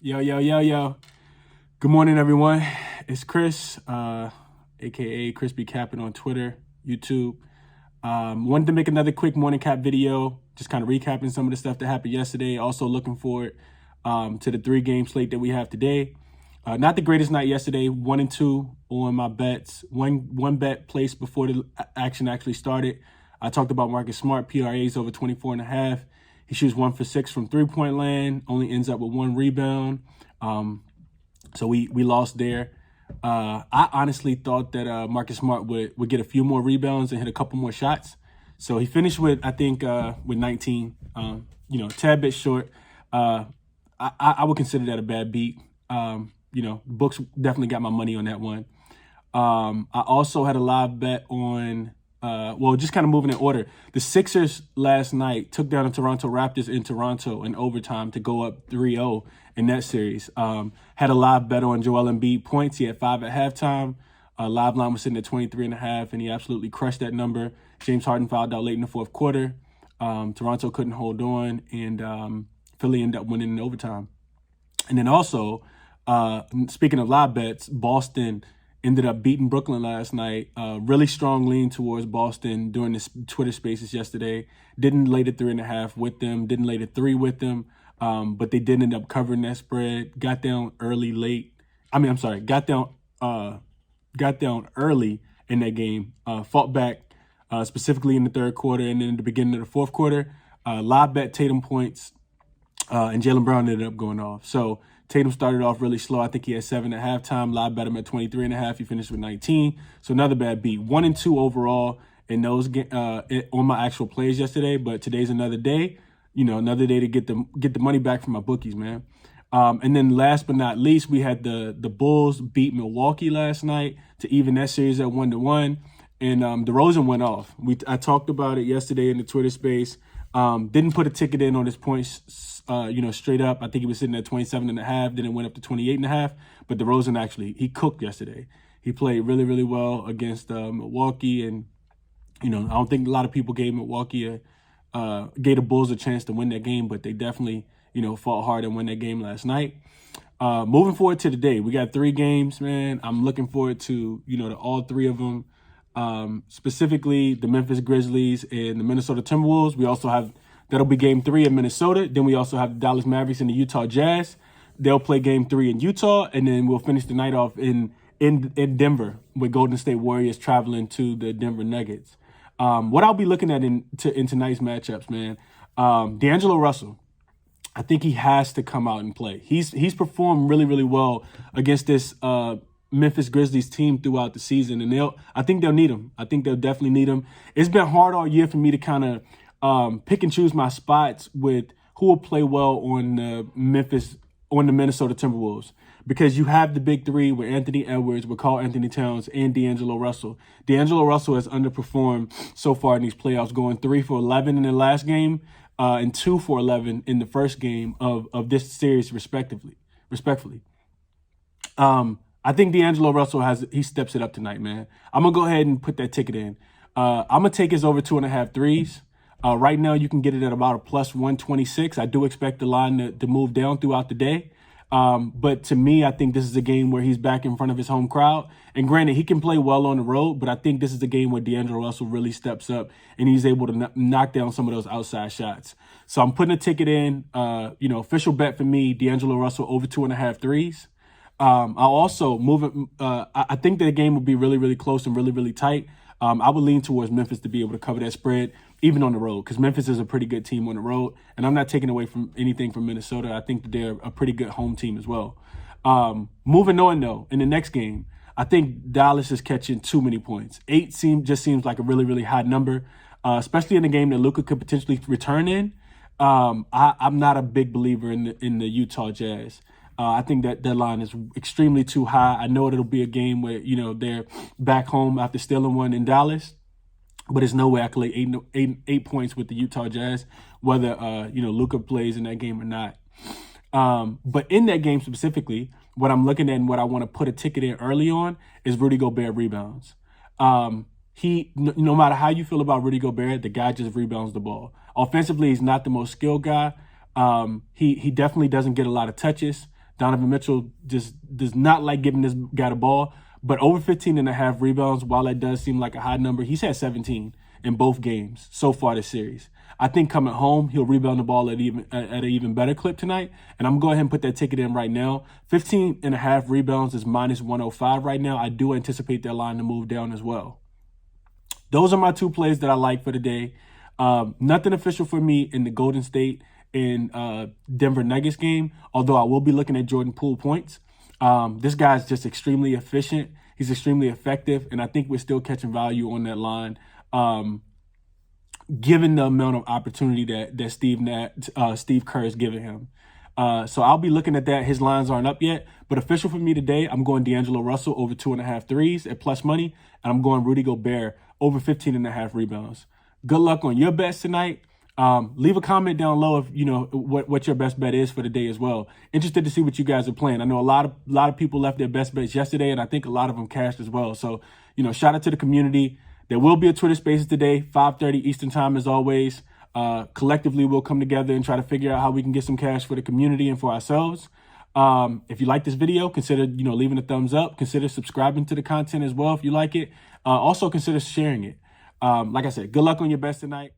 Yo, yo, yo, yo. Good morning, everyone. It's Chris, aka Crispy Capping on Twitter, YouTube. Wanted to make another quick morning cap video, just kind of recapping some of the stuff that happened yesterday. Also looking forward to the 3-game slate that we have today. Not the greatest night yesterday, 1 and 2 on my bets. One bet placed before the action actually started. I talked about Marcus Smart, PRAs over 24.5. He shoots 1 for 6 from 3-point land, only ends up with 1 rebound. So we lost there. I honestly thought that Marcus Smart would get a few more rebounds and hit a couple more shots. So he finished with, I think, with 19, a tad bit short. I would consider that a bad beat. Books definitely got my money on that one. I also had a live bet on, just kind of moving in order. The Sixers last night took down the Toronto Raptors in Toronto in overtime to go up 3-0 in that series. Had a live bet on Joel Embiid points. He had 5 at halftime. Live line was sitting at 23.5, and he absolutely crushed that number. James Harden fouled out late in the fourth quarter. Toronto couldn't hold on, and Philly ended up winning in overtime. And then also, speaking of live bets, Boston ended up beating Brooklyn last night. Really strong lean towards Boston during the Twitter spaces yesterday. Didn't lay the 3.5 with them. Didn't lay the 3 with them. But they did end up covering that spread. Got down early in that game. Fought back, specifically in the third quarter and then in the beginning of the fourth quarter. Live bet Tatum points, and Jaylen Brown ended up going off. So Tatum started off really slow. I think he had 7 at halftime. Live bet him at 23.5. He finished with 19. So another bad beat. 1 and 2 overall in those on my actual plays yesterday. But today's another day. Another day to get the money back from my bookies, man. And then last but not least, we had the Bulls beat Milwaukee last night to even that series at 1-1. And DeRozan went off. I talked about it yesterday in the Twitter space. Didn't put a ticket in on his points, straight up. I think he was sitting at 27.5. Then it went up to 28.5. But DeRozan he cooked yesterday. He played really, really well against Milwaukee. And, I don't think a lot of people gave Milwaukee gave the Bulls a chance to win that game, but they definitely, fought hard and won that game last night. Moving forward to today, we got 3 games, man. I'm looking forward to, to all 3 of them. Specifically the Memphis Grizzlies and the Minnesota Timberwolves. We also have, that'll be game 3 in Minnesota. Then we also have the Dallas Mavericks and the Utah Jazz. They'll play game 3 in Utah, and then we'll finish the night off in Denver with Golden State Warriors traveling to the Denver Nuggets. What I'll be looking at in tonight's matchups, man, D'Angelo Russell, I think he has to come out and play. He's performed really, really well against this Memphis Grizzlies team throughout the season, and I think they'll need him. I think they'll definitely need him. It's been hard all year for me to kind of pick and choose my spots with who will play well on the Minnesota Timberwolves, because you have the big 3 with Anthony Edwards, with Karl Anthony Towns, and D'Angelo Russell. D'Angelo Russell has underperformed so far in these playoffs, going 3 for 11 in the last game and 2 for 11 in the first game of this series, respectively. I think D'Angelo Russell he steps it up tonight, man. I'm going to go ahead and put that ticket in. I'm going to take his over 2.5 threes. Right now, you can get it at about a plus 126. I do expect the line to move down throughout the day. But to me, I think this is a game where he's back in front of his home crowd. And granted, he can play well on the road, but I think this is a game where D'Angelo Russell really steps up and he's able to knock down some of those outside shots. So I'm putting a ticket in, official bet for me, D'Angelo Russell over 2.5 threes. I'll also I think that the game will be really, really close and really, really tight. I would lean towards Memphis to be able to cover that spread, even on the road, because Memphis is a pretty good team on the road. And I'm not taking away from anything from Minnesota. I think that they're a pretty good home team as well. Moving on, though, in the next game, I think Dallas is catching too many points. 8 just seems like a really, really high number, especially in a game that Luka could potentially return in. I'm not a big believer in the Utah Jazz. I think that line is extremely too high. I know it'll be a game where, they're back home after stealing one in Dallas, but there's no way I could lay 8 points with the Utah Jazz, whether, Luka plays in that game or not. But in that game specifically, what I'm looking at and what I want to put a ticket in early on is Rudy Gobert rebounds. No matter how you feel about Rudy Gobert, the guy just rebounds the ball. Offensively, he's not the most skilled guy. He definitely doesn't get a lot of touches. Donovan Mitchell just does not like giving this guy the ball. But over 15.5 rebounds, while that does seem like a high number, he's had 17 in both games so far this series. I think coming home, he'll rebound the ball at an even better clip tonight. And I'm going to go ahead and put that ticket in right now. 15.5 rebounds is minus 105 right now. I do anticipate that line to move down as well. Those are my two plays that I like for the day. Nothing official for me in the Golden State and Denver Nuggets game, although I will be looking at Jordan Poole points. This guy's just extremely efficient. He's extremely effective, and I think we're still catching value on that line, given the amount of opportunity that Steve Kerr is giving him. So I'll be looking at that. His lines aren't up yet, but official for me today, I'm going D'Angelo Russell over 2.5 threes at plus money, and I'm going Rudy Gobert over 15.5 rebounds. Good luck on your bets tonight. Leave a comment down low if you know what your best bet is for the day as well. Interested to see what you guys are playing. I know a lot of people left their best bets yesterday, and I think a lot of them cashed as well. So, shout out to the community. There will be a Twitter Spaces today, 5:30 Eastern time as always. Collectively, we'll come together and try to figure out how we can get some cash for the community and for ourselves. If you like this video, consider leaving a thumbs up. Consider subscribing to the content as well if you like it. Also, consider sharing it. Like I said, good luck on your bets tonight.